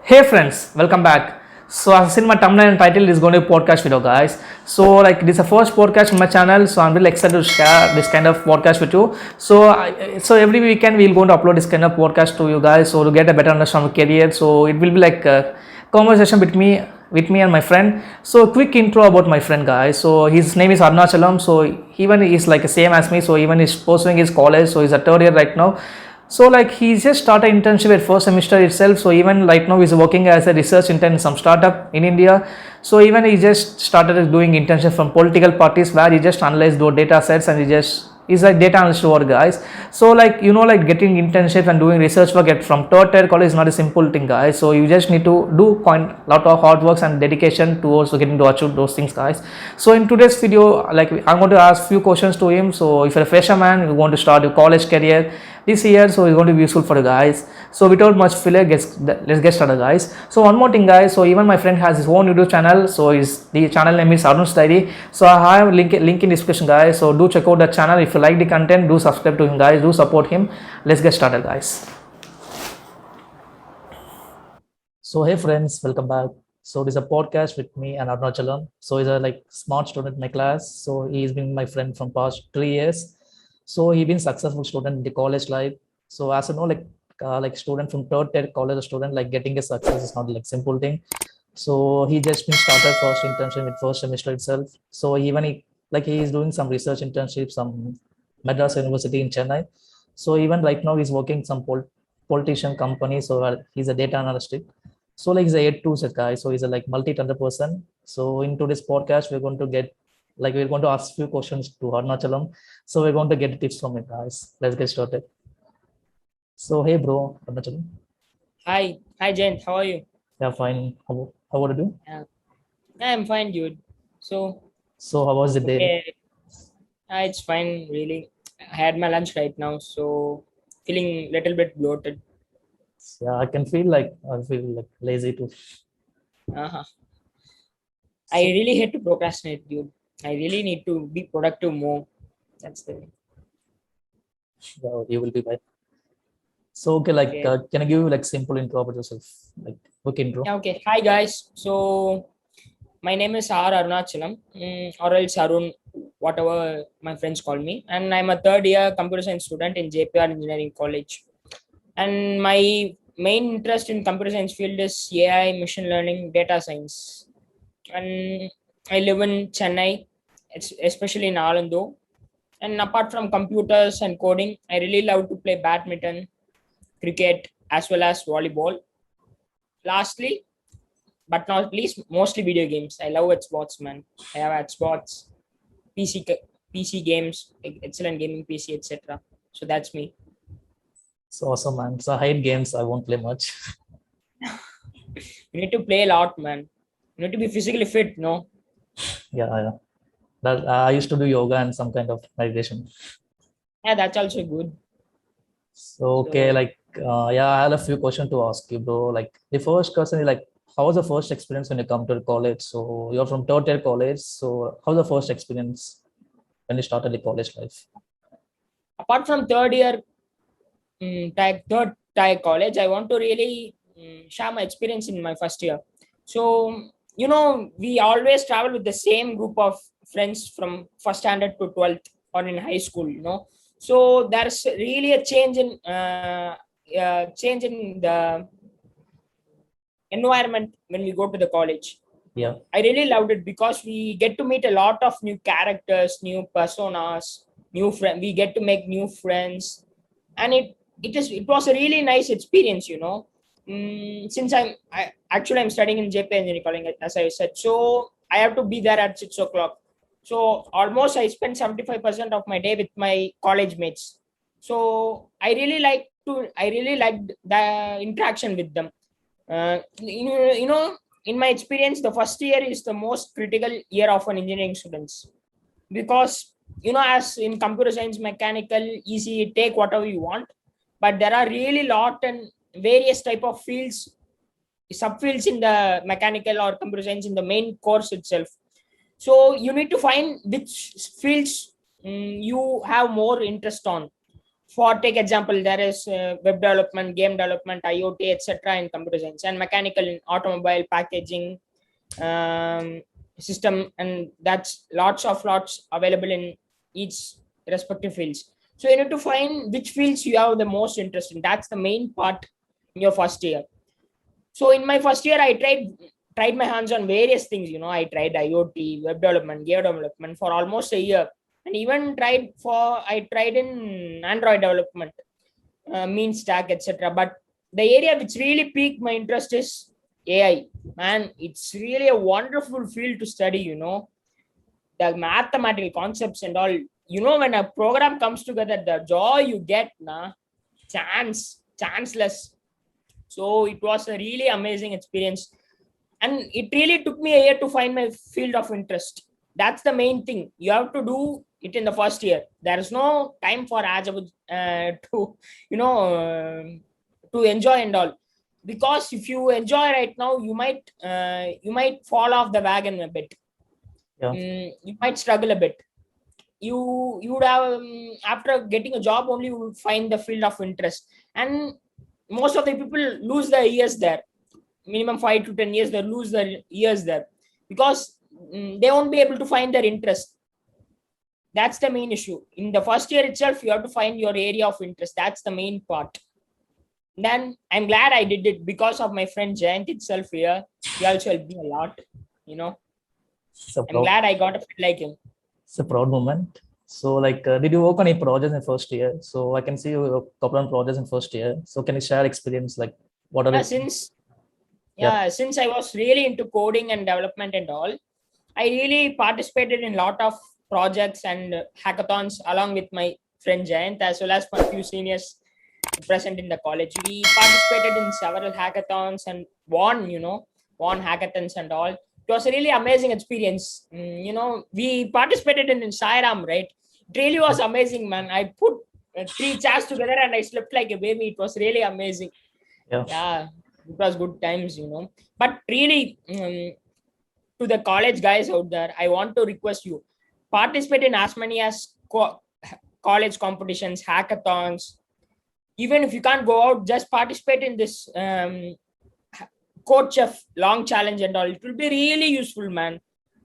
Hey friends, welcome back. So as in my thumbnail and title is going to be podcast video, guys. So like this is the first podcast on my channel, so I'm really excited to share this kind of podcast with you. So every weekend we're going to upload this kind of podcast to you guys, so to get a better understanding of career. So it will be like a conversation with me and my friend. So quick intro about my friend, guys. So his name is Arunachalam. So even he's like the same as me. So even he's pursuing his college. So he's a third year right now. So like he just started internship at first semester itself. So even right now he's working as a research intern in some startup in India. So even he just started doing internship from political parties where he just analyzed those data sets and he just is like data analyst work, guys. So like like getting internship and doing research work at from third tier college is not a simple thing, guys. So you just need to do point lot of hard works and dedication towards getting to achieve those things, guys. So in today's video, like I'm going to ask few questions to him. So if you're a fresher man, you want to start your college career this year, so it's going to be useful for you guys. So without much filler, let's get started, guys. So one more thing, guys. So even my friend has his own YouTube channel. So the channel name is Arun's Diary. So I have link in description, guys. So do check out the channel. If you like the content, do subscribe to him, guys. Do support him. Let's get started, guys. So hey friends, welcome back. So this is a podcast with me and Arunachalam. So he's a like smart student in my class. So he's been my friend from past 3 years. So he been successful student in the college life. So as you know, like student from third tier college student, like getting a success is not like simple thing. So he just been started first internship with first semester itself. So even he is doing some research internship, some Madras University in Chennai. So even right now he's working some politician company. So he's a data analyst. So like he's a 8 to guy. So he's a like multi-talented person. So in today's podcast, we're going to ask few questions to Arunachalam. So we're going to get tips from it, guys. Let's get started. So hey bro, Arunachalam. Hi, Jen. How are you? Yeah, fine. How are you? Yeah, I'm fine, dude. So, So how was the day? okay, it's fine, really. I had my lunch right now, so feeling little bit bloated. Yeah, I feel like lazy too. Uh-huh. I So really hate to procrastinate, dude. I really need to be productive more. That's the yeah, you will be fine. So okay, like okay. can I give you like simple intro about yourself? Like quick intro. Yeah, okay. Hi, guys. So, my name is R. Arunachalam, or else Arun, whatever my friends call me. And I'm a third year computer science student in JPR Engineering College. And my main interest in computer science field is AI, machine learning, data science. And I live in Chennai, especially in Alando. And apart from computers and coding, I really love to play badminton, cricket, as well as volleyball. Lastly, but not least, mostly video games. I love Xbox, man. I have Xbox, PC, PC games, excellent gaming PC, etc. So that's me. So awesome, man. So I hate games. I won't play much. You need to play a lot, man. You need to be physically fit, no? Yeah, yeah. That I used to do yoga and some kind of meditation. Yeah, that's also good. So okay, So yeah, I have a few questions to ask you, bro. Like the first question is like, how was the first experience when you come to college? So you're from third year college. So how was the first experience when you started the college life? apart from third year, third tier college, I want to really share my experience in my first year. So we always travel with the same group of friends from first standard to 12th or in high school. So there's really a change in the environment when we go to the college. Yeah. I really loved it because we get to meet a lot of new characters, new personas, new friends. We get to make new friends, and it was a really nice experience. Since I'm studying in JP Engineering College, as I said, so I have to be there at 6 o'clock. So almost I spend 75% of my day with my college mates. So I really liked the interaction with them. In my experience, the first year is the most critical year of an engineering students because as in computer science, mechanical, easy, take whatever you want, but there are really lot and various type of fields, subfields in the mechanical or computer science in the main course itself. So you need to find which fields you have more interest on. For take example, there is web development, game development, IoT, etc. in computer science, and mechanical in automobile, packaging, um, system, and that's lots available in each respective fields. So you need to find which fields you have the most interest in. That's the main part in your first year. So in my first year, I tried my hands on various things. I tried IoT, web development, game development for almost a year, and even I tried in Android development, mean stack, etc. But the area which really piqued my interest is AI. Man, it's really a wonderful field to study. The mathematical concepts and all. When a program comes together, the joy you get, chanceless. So it was a really amazing experience, and it really took me a year to find my field of interest. That's the main thing. You have to do it in the first year. There is no time for to to enjoy and all, because if you enjoy right now, you might fall off the wagon a bit. Yeah. You might struggle a bit. You would have, after getting a job only, you would find the field of interest, and most of the people lose their years there. Minimum 5 to 10 years, they lose their years there, because they won't be able to find their interest. That's the main issue. In the first year itself, you have to find your area of interest. That's the main part. Then I'm glad I did it because of my friend Jayant itself here. He also helped me a lot. I'm glad I got a friend like him. It's a proud moment. So, like, did you work on any projects in first year? So, I can see you a couple of projects in first year. So, can you share experience? Like, what are Since I was really into coding and development and all, I really participated in a lot of projects and hackathons along with my friend Jayant, as well as a few seniors present in the college. We participated in several hackathons and won hackathons and all. It was a really amazing experience. We participated in Sairam, right? It really was amazing, man. I put 3 chairs together and I slept like a baby. It was really amazing. Yeah, it was good times. But really, to the college guys out there, I want to request you, participate in as many as college competitions, hackathons. Even if you can't go out, just participate in this Code Chef long challenge and all. It will be really useful, man.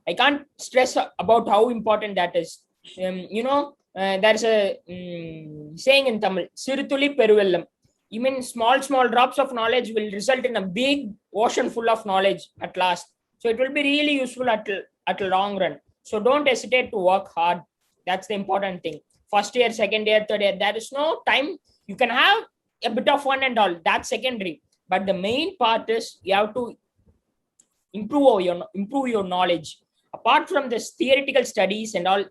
I can't stress about how important that is. There's a saying in Tamil, Sirutuli Peruvellam. Even small drops of knowledge will result in a big ocean full of knowledge at last. So it will be really useful at a long run. So don't hesitate to work hard. That's the important thing. First year, second year, third year, there is no time. You can have a bit of fun and all. That's secondary. But the main part is you have to improve your knowledge. Apart from this theoretical studies and all,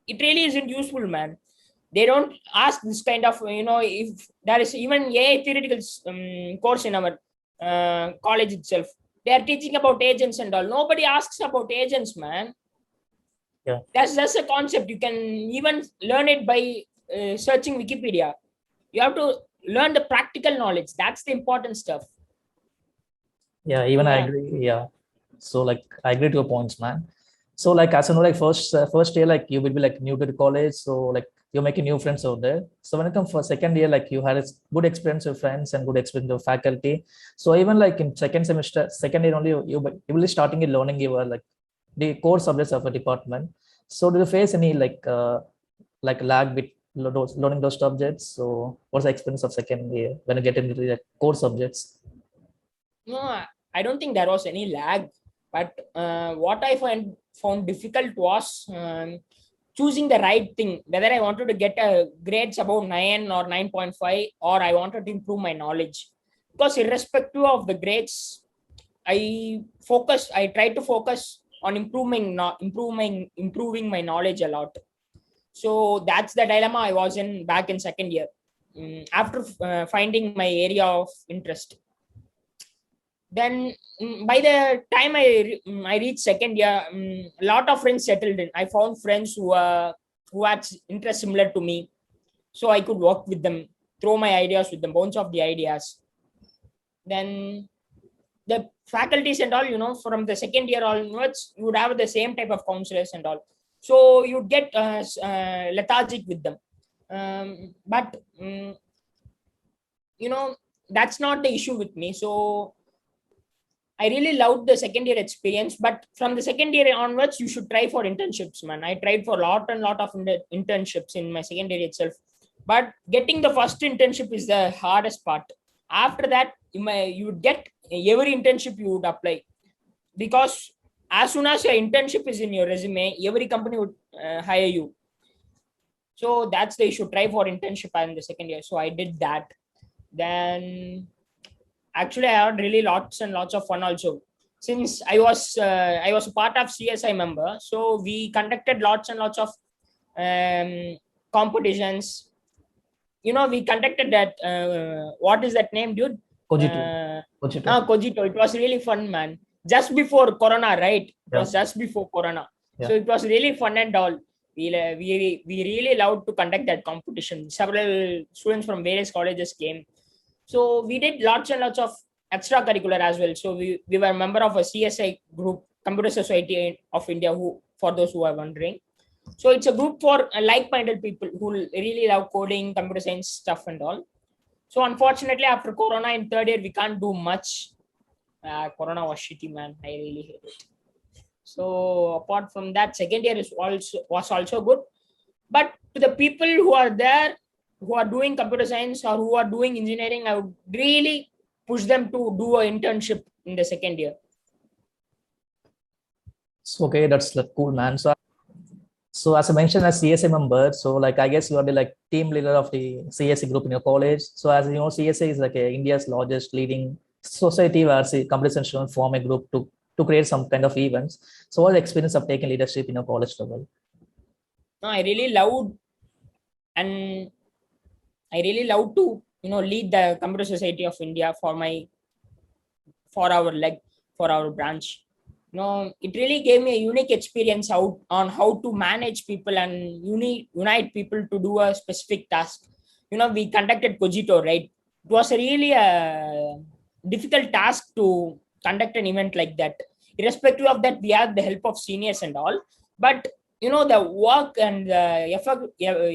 it really isn't useful, man. They don't ask this kind of, if there is even a theoretical course in our college itself. They are teaching about agents and all. Nobody asks about agents, man. Yeah. That's a concept. You can even learn it by searching Wikipedia. You have to learn the practical knowledge. That's the important stuff. Yeah, even I agree. Yeah. So, like, I agree to your points, man. So, like, as you know, like first year, like you will be like new to the college. So, like, you're making new friends out there. So when it comes for second year, like you had a good experience with friends and good experience with faculty. So even like in second year only, you will be starting learning your like the core subjects of a department. So do you face any like lag with learning those subjects? So what's the experience of second year when you get into the core subjects? No, I don't think there was any lag. But what I found difficult was choosing the right thing, whether I wanted to get grades above 9 or 9.5, or I wanted to improve my knowledge. Because irrespective of the grades, I tried to focus on improving my knowledge a lot. So that's the dilemma I was in back in second year, after finding my area of interest. Then by the time I reached second year, a lot of friends settled in. I found friends who had interest similar to me, so I could work with them, throw my ideas with them, bounce off the ideas. Then the faculties and all, from the second year onwards, you would have the same type of counselors and all. So you'd get lethargic with them. But you know, that's not the issue with me. So I really loved the second year experience, but from the second year onwards, you should try for internships, man. I tried for a lot and lot of internships in my second year itself, but getting the first internship is the hardest part. After that, you would get every internship you would apply, because as soon as your internship is in your resume, every company would hire you. So that's the issue. Try for internship in the second year. So I did that. Then actually I had really lots and lots of fun also, since I was a part of CSI member, so we conducted lots and lots of competitions. We conducted that, what is that name, dude? Cogito. uh, Cogito. Cogito. It was really fun, man. Just before corona, right? It Yeah. was just before corona. Yeah. So it was really fun and all. We really loved to conduct that competition. Several students from various colleges came. So we did lots and lots of extracurricular as well. So we were a member of a CSI group, Computer Society of India, who, for those who are wondering. So it's a group for like-minded people who really love coding, computer science stuff and all. So unfortunately, after corona in third year, we can't do much. Corona was shitty, man. I really hate it. So apart from that, second year was also good. But to the people who are there, who are doing computer science or who are doing engineering, I would really push them to do an internship in the second year. So, okay, that's like cool, man. So as I mentioned, as CSA member, so like I guess you are the like team leader of the CSA group in your college. So as you know, CSA is like India's largest leading society where computer science students form a group to create some kind of events. So what experience of taking leadership in your college level? No, I really loved, and I really love to lead the Computer Society of India for our leg for our branch. It really gave me a unique experience out on how to manage people and unite people to do a specific task. We conducted Cogito, right? It was a really difficult task to conduct an event like that. Irrespective of that, we had the help of seniors and all, but the work and the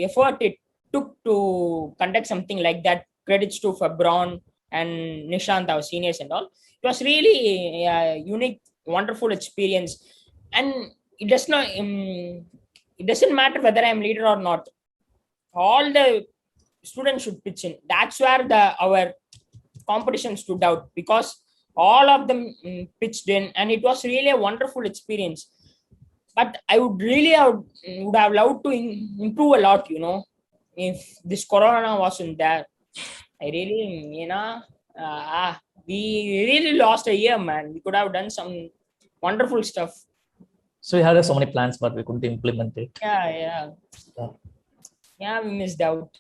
effort it took to conduct something like that, credits to Fabron and Nishant, our seniors and all. It was really a unique, wonderful experience. And it doesn't matter whether I'm leader or not. All the students should pitch in. That's where our competition stood out, because all of them pitched in, and it was really a wonderful experience. But I would have loved to improve a lot, if this corona wasn't there. I really, we really lost a year, man. We could have done some wonderful stuff. So we had so many plans, but we couldn't implement it. Yeah. We missed out.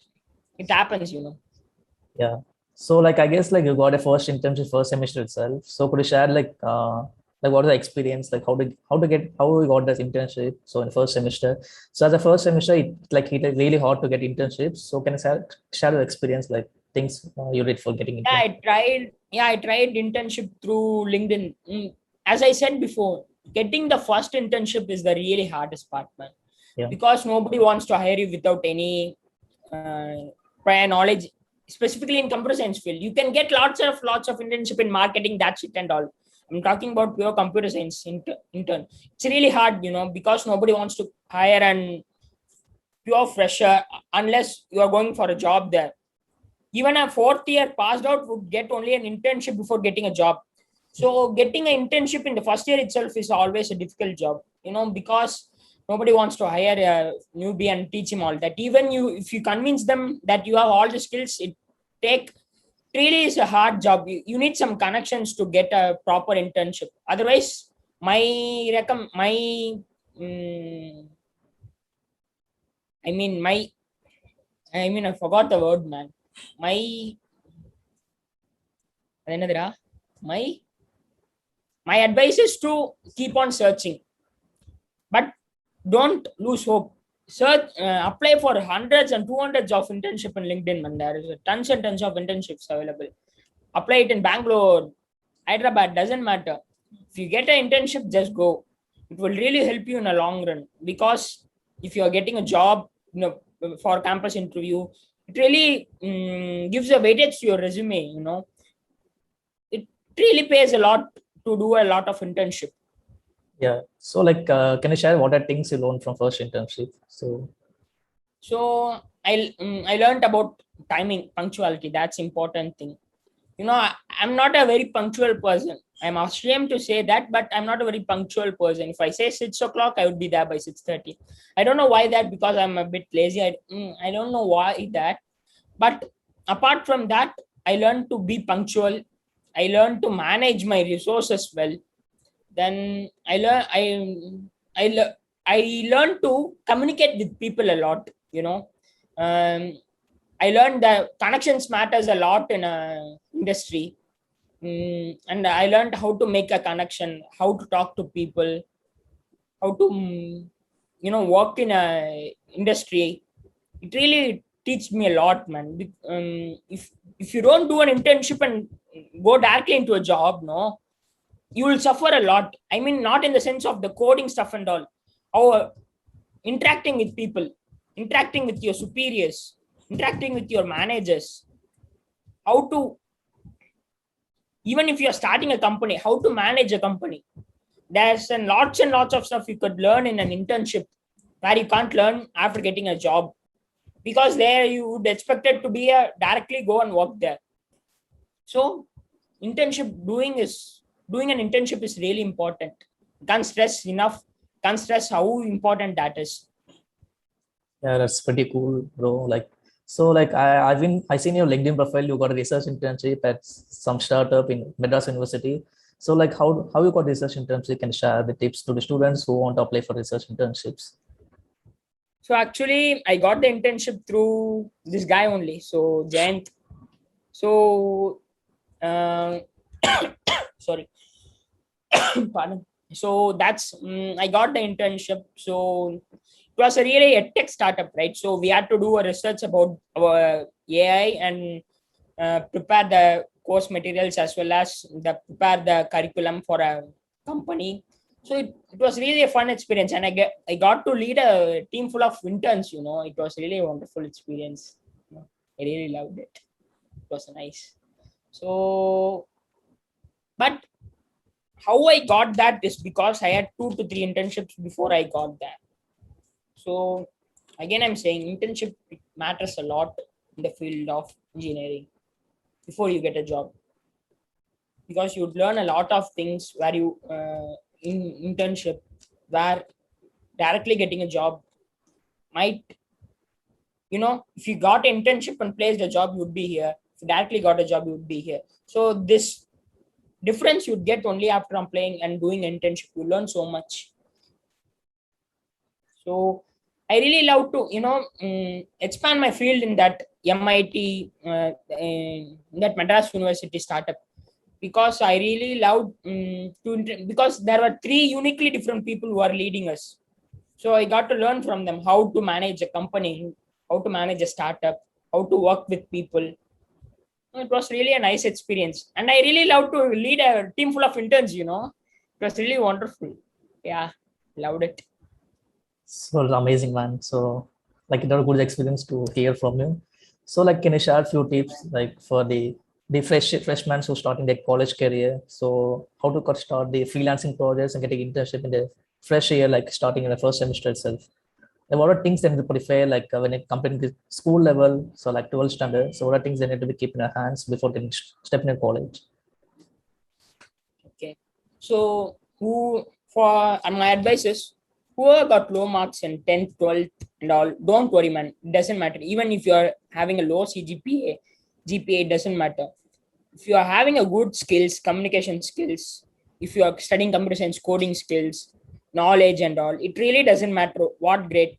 It happens. Yeah. So like I guess like you got a first internship first semester itself. So could you share like what is the experience, like how we got this internship? So in the first semester, so as a first semester, it really hard to get internships. So can you share the experience, like things you did for getting internship? I tried internship through LinkedIn. As I said before, getting the first internship is the really hardest part, man. Yeah. Because nobody wants to hire you without any prior knowledge, specifically in computer science field. You can get lots of internship in marketing, that's it and all. I'm talking about pure computer science intern. It's really hard, because nobody wants to hire an pure fresher unless you are going for a job there. Even a fourth year passed out would get only an internship before getting a job. So getting an internship in the first year itself is always a difficult job, because nobody wants to hire a newbie and teach him all that. Even if you convince them that you have all the skills, it really is a hard job. You need some connections to get a proper internship. Otherwise, I forgot the word, man. My advice is to keep on searching, but don't lose hope. Search, apply for hundreds and 200s of internship in LinkedIn, man. There is tons and tons of internships available. Apply it in Bangalore, Hyderabad, doesn't matter. If you get an internship, just go. It will really help you in a long run, because if you are getting a job, for campus interview. It really gives a weightage to your resume. It really pays a lot to do a lot of internship. Yeah. So like, can you share what are things you learned from first internship? So I learned about timing, punctuality. That's important thing. I'm not a very punctual person. I'm ashamed to say that, but I'm not a very punctual person. If I say 6 o'clock, I would be there by 6:30. I don't know why that, because I'm a bit lazy. I don't know why that. But apart from that, I learned to be punctual. I learned to manage my resources well. Then I learn I learned to communicate with people a lot. um, I learned that connections matters a lot in a industry. And I learned how to make a connection, how to talk to people, how to work in a industry. It really teach me a lot, man. If you don't do an internship and go directly into a job, no, you will suffer a lot. I mean, not in the sense of the coding stuff and all. How interacting with people, interacting with your superiors, interacting with your managers, how to, even if you're starting a company, how to manage a company. There's and lots of stuff you could learn in an internship where you can't learn after getting a job, because there you would expect it to be a directly go and work there. So internship doing an internship is really important. Can't stress enough, can't stress how important that is. Yeah, that's pretty cool, bro. Like, so like I seen your LinkedIn profile. You got a research internship at some startup in Madras University. So like, how you got research internship? Can you share the tips to the students who want to apply for research internships? So actually I got the internship through this guy only, so Jayant. So uh, sorry, pardon. So that's I got the internship. So it was a really a tech startup, right? So we had to do a research about our AI and prepare the course materials, as well as prepare the curriculum for a company. So it was really a fun experience, and I got to lead a team full of interns. It was really a wonderful experience. I really loved it. It was nice. So, but how I got that is because I had 2 to 3 internships before I got that. So again, I'm saying internship matters a lot in the field of engineering before you get a job, because you'd learn a lot of things where you in internship, where directly getting a job might, if you got an internship and placed a job, you would be here. If you directly got a job, you would be here. So this difference you'd get only after applying and doing internship. You learn so much. So I really love to expand my field in that MIT, in that Madras University startup, because I really loved because there were 3 uniquely different people who are leading us. So I got to learn from them how to manage a company, how to manage a startup, how to work with people. It was really a nice experience, and I really love to lead a team full of interns. It was really wonderful. Yeah, loved it. So it's amazing, man. So like, it was a good experience to hear from you. So like, can you share a few tips like for the freshmen who starting their college career? So how to start the freelancing projects and getting internship in the fresh year, like starting in the first semester itself. Like, what are things they need to prefer, like when it comparing to school level, so like 12th standard. So what are things they need to be keep in their hands before they step in college? Okay. So who for and my advice is, whoever got low marks in 10th, 12th and all, don't worry, man. It doesn't matter. Even if you're having a low CGPA, GPA doesn't matter. If you are having a good skills, communication skills, if you are studying computer science, coding skills, knowledge and all, it really doesn't matter what grade.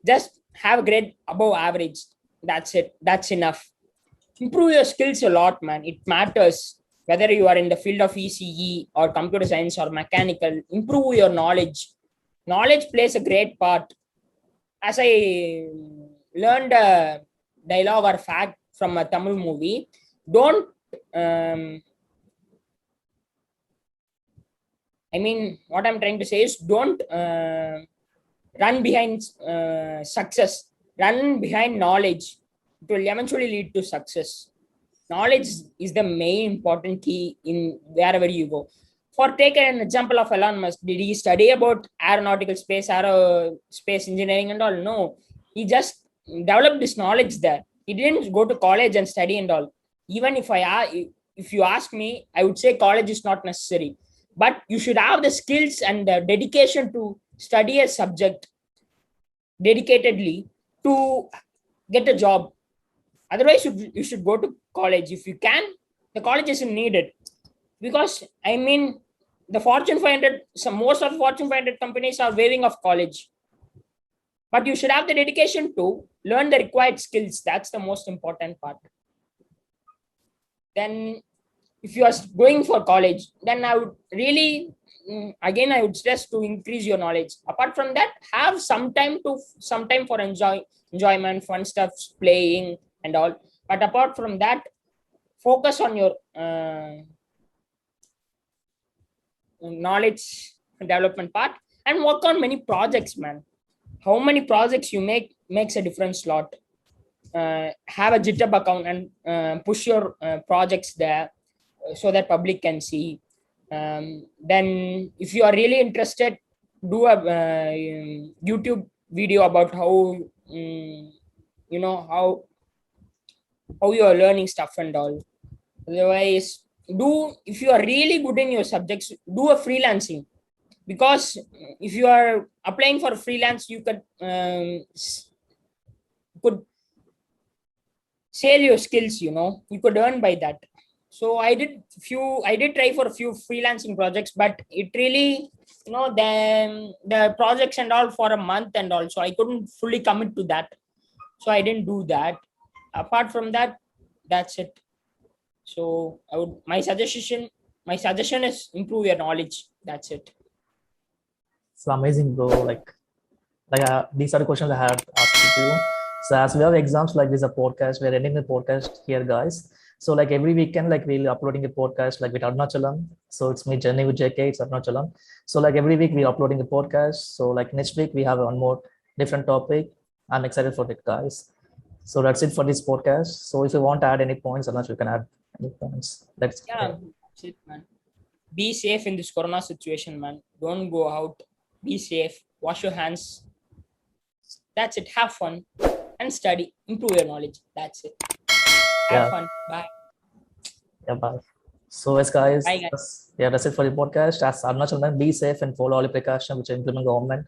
Just have a grade above average. That's it. That's enough. Improve your skills a lot, man. It matters whether you are in the field of ECE or computer science or mechanical. Improve your knowledge. Knowledge plays a great part. As I learned a dialogue or fact from a Tamil movie, don't um, I mean, what I'm trying to say is, don't run behind success. run behind knowledge, it will eventually lead to success. Knowledge is the main important key in wherever you go. For take an example of Elon Musk, did he study about aeronautical space, aerospace engineering and all? No, he just developed this knowledge there. He didn't go to college and study and all. Even if you ask me, I would say college is not necessary, but you should have the skills and the dedication to study a subject dedicatedly to get a job. Otherwise, you should go to college if you can. The college isn't needed because I mean the Fortune 500, most of the Fortune 500 companies are waiving off college, but you should have the dedication to learn the required skills. That's the most important part. Then, if you are going for college, then I would really again I would stress to increase your knowledge. Apart from that, have some time for enjoyment, fun stuff, playing and all. But apart from that, focus on your knowledge development part and work on many projects, man. How many projects you makes a difference lot. Have a GitHub account and push your projects there so that public can see. Then if you are really interested, do a YouTube video about how how you are learning stuff and all. Otherwise, if you are really good in your subjects, do a freelancing, because if you are applying for freelance, you could sell your skills. You could earn by that. So I did try for a few freelancing projects, but it really the projects and all for a month and all, so I couldn't fully commit to that, so I didn't do that. Apart from that, that's it. So my suggestion is improve your knowledge. That's it. It's amazing, bro. These are the questions I had asked you. So as we have exams, like this is a podcast, we're ending the podcast here, guys. So like every weekend, like we'll uploading a podcast like with Arunachalam. So it's me, Journey with JK, it's Arunachalam. So like every week we're uploading a podcast. So like next week we have one more different topic. I'm excited for it, guys. So that's it for this podcast. So if you want to add any points, Arunachalam, you can add any points. That's it, man. Be safe in this corona situation, man. Don't go out. Be safe. Wash your hands. That's it. Have fun and study. Improve your knowledge. That's it. Have fun. Bye. Yeah, bye. So as guys, bye, guys. That's it for the podcast. As Arunachalam, be safe and follow all the precautions which implement government.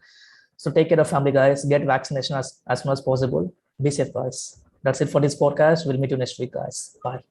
So take care of family, guys. Get vaccination as soon as possible. Be safe, guys. That's it for this podcast. We'll meet you next week, guys. Bye.